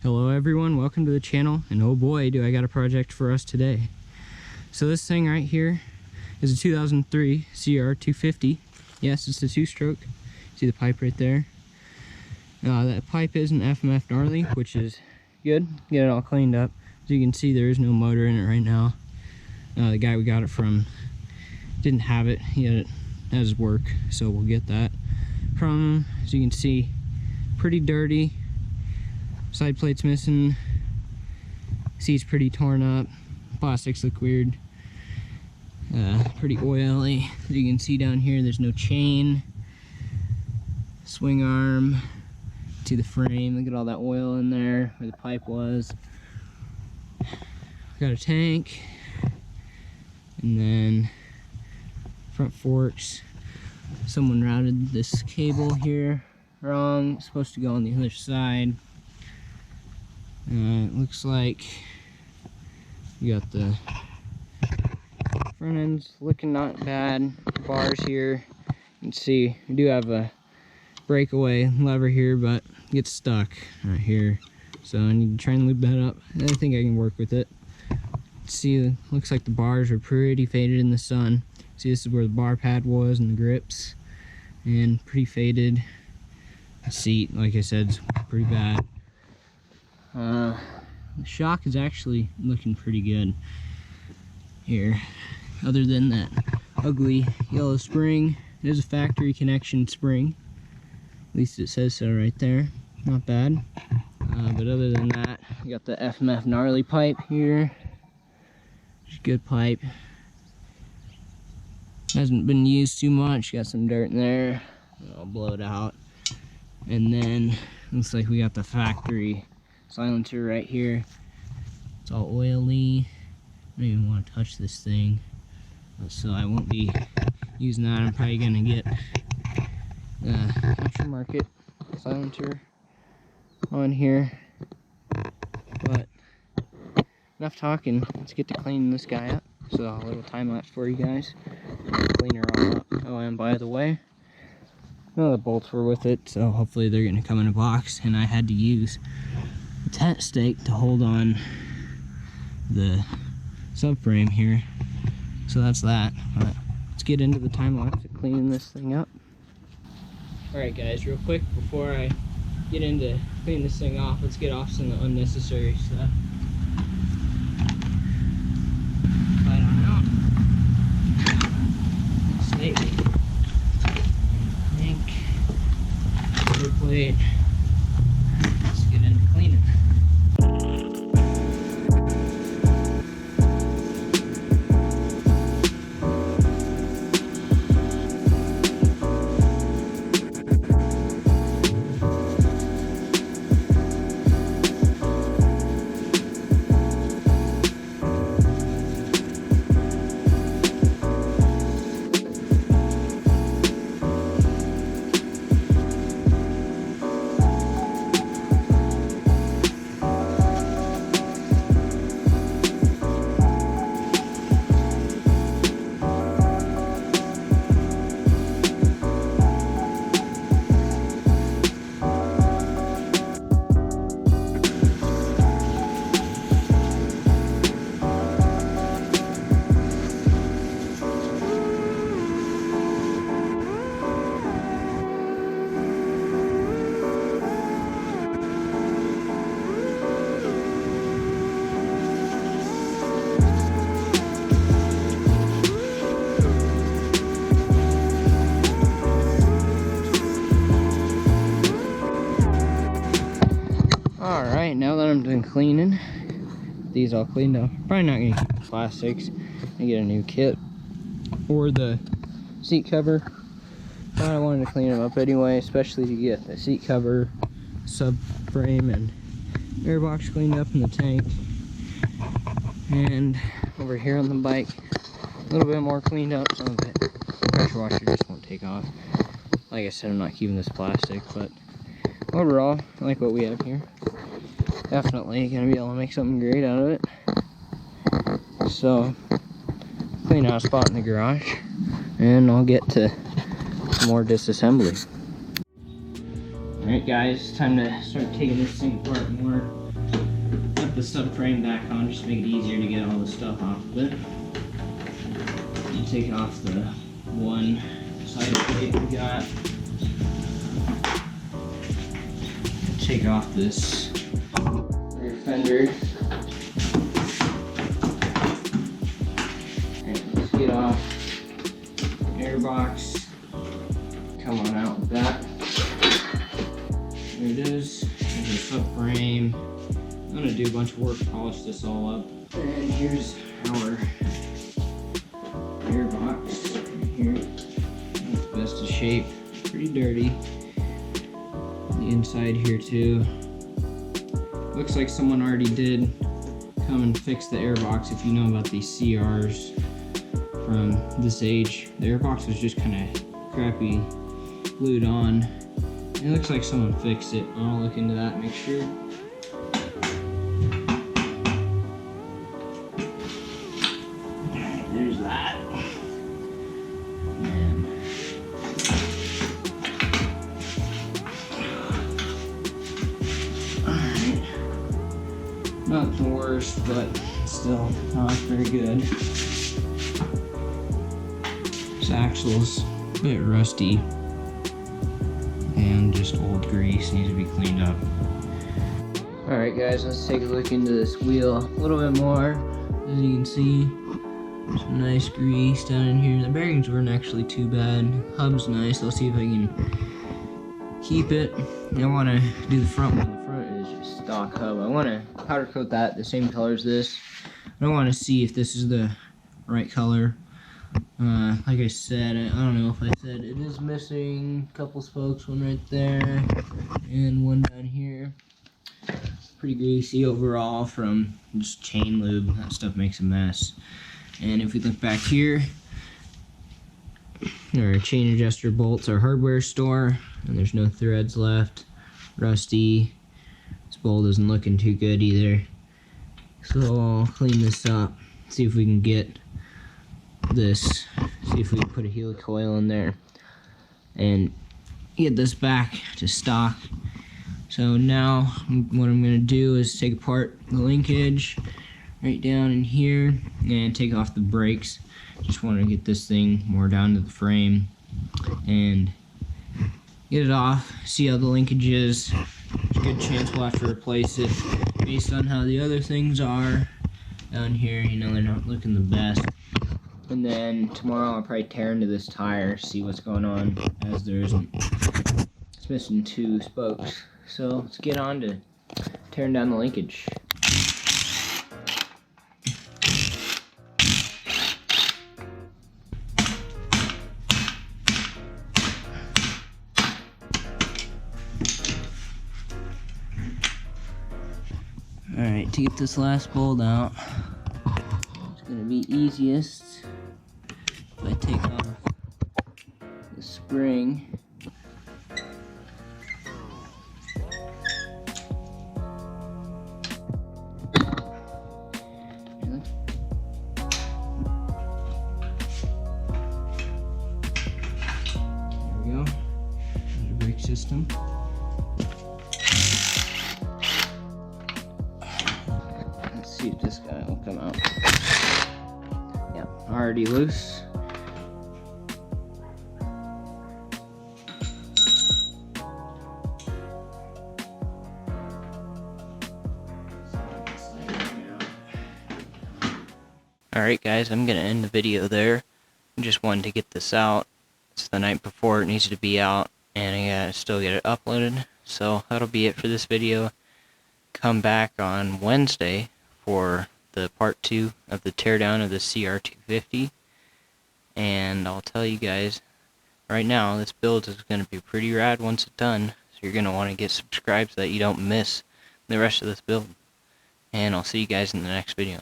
Hello everyone, welcome to the channel, and oh boy do I got a project for us today. So this thing right here is a 2003 CR250. Yes, it's a two-stroke. See the pipe right there? That pipe isn't FMF gnarly, which is good. Get it all cleaned up. As you can see, there is no motor in it right now. The guy we got it from didn't have it. He had it as his work, so we'll get that from him. As you can see, pretty dirty. Side plate's missing. Seat's pretty torn up. Plastics look weird. Pretty oily. As you can see down here, there's no chain. Swing arm to the frame. Look at all that oil in there where the pipe was. Got a tank. And then front forks. Someone routed this cable here wrong. It's supposed to go on the other side. It looks like you got the front end's looking not bad. Bars here. You can see we do have a breakaway lever here, but it gets stuck right here. So I need to try and lube that up. I think I can work with it. See, looks like the bars are pretty faded in the sun. See, this is where the bar pad was and the grips, and pretty faded. The seat, like I said, is pretty bad. The shock is actually looking pretty good here, other than that ugly yellow spring. It is a factory connection spring, at least it says so right there. Not bad. But other than that, we got the FMF gnarly pipe here. Good pipe. Hasn't been used too much. Got some dirt in there. I'll blow it out. And then looks like we got the factory silencer right here. It's all oily. I don't even want to touch this thing, so I won't be using that. I'm probably gonna get the aftermarket silencer on here. But enough talking. Let's get to cleaning this guy up. So a little time lapse for you guys. Clean her all up. Oh, and by the way, the bolts were with it, so hopefully they're gonna come in a box. And I had to use a tent stake to hold on the subframe here, so that's that. But let's get into the time lapse of cleaning this thing up. Alright guys, real quick before I get into cleaning this thing off, let's get off some unnecessary stuff. Slide on out. Snake. Tank. Clear plate. Let's get into cleaning. Alright, now that I'm done cleaning, these all cleaned up. Probably not going to keep the plastics and get a new kit or the seat cover. But I wanted to clean them up anyway, especially to get the seat cover, subframe, and airbox cleaned up in the tank. And over here on the bike, a little bit more cleaned up. Some of it, the pressure washer just won't take off. Like I said, I'm not keeping this plastic, but overall, I like what we have here. Definitely gonna be able to make something great out of it. So, clean out a spot in the garage, and I'll get to some more disassembly. Alright guys, it's time to start taking this thing apart more. the subframe back on just to make it easier to get all the stuff off of it. You take off the one side plate we got. Take off this rear fender. And let's get off the air box. Come on out with that. There it is. There's the subframe. I'm gonna do a bunch of work to polish this all up. And here's our air box right here. It's best of shape. Pretty dirty. The inside here too. Looks like someone already did come and fix the air box. If you know about these CRs from this age, the air box was just kind of crappy glued on. It looks like someone fixed it. I'll look into that and make sure. There's that. And alright. Not the worst, but still not very good. This axle's a bit rusty and just old grease, needs to be cleaned up. Alright guys, let's take a look into this wheel a little bit more. As you can see, some nice grease down in here. The bearings weren't actually too bad. Hub's nice. I'll see if I can keep it. I want to do the front one. The front is just stock hub. I want to powder coat that the same color as this. I want to see if this is the right color. Like I said, I don't know if I said it is missing a couple spokes, one right there and one down here. Pretty greasy overall from just chain lube. That stuff makes a mess. And if we look back here, our chain adjuster bolts, our hardware store, and there's no threads left. Rusty. This bowl isn't looking too good either. So I'll clean this up, see if we can get this, see if we can put a helicoil in there and get this back to stock. So now what I'm going to do is take apart the linkage right down in here and take off the brakes. Just want to get this thing more down to the frame and get it off, see how the linkage is. There's a good chance we'll have to replace it based on how the other things are down here. You know, they're not looking the best. And then tomorrow I'll probably tear into this tire, see what's going on, as there isn't. It's missing 2 spokes. So let's get on to tearing down the linkage. Alright, to get this last bolt out, it's going to be easiest if I take off the spring. System. Let's see if this guy will come out. Yep, already loose. Alright guys, I'm gonna end the video there. I just wanted to get this out. It's the night before it needs to be out, and I gotta still get it uploaded. So that'll be it for this video. Come back on Wednesday for the part 2 of the teardown of the CR250. And I'll tell you guys, right now, this build is going to be pretty rad once it's done. So you're going to want to get subscribed so that you don't miss the rest of this build. And I'll see you guys in the next video.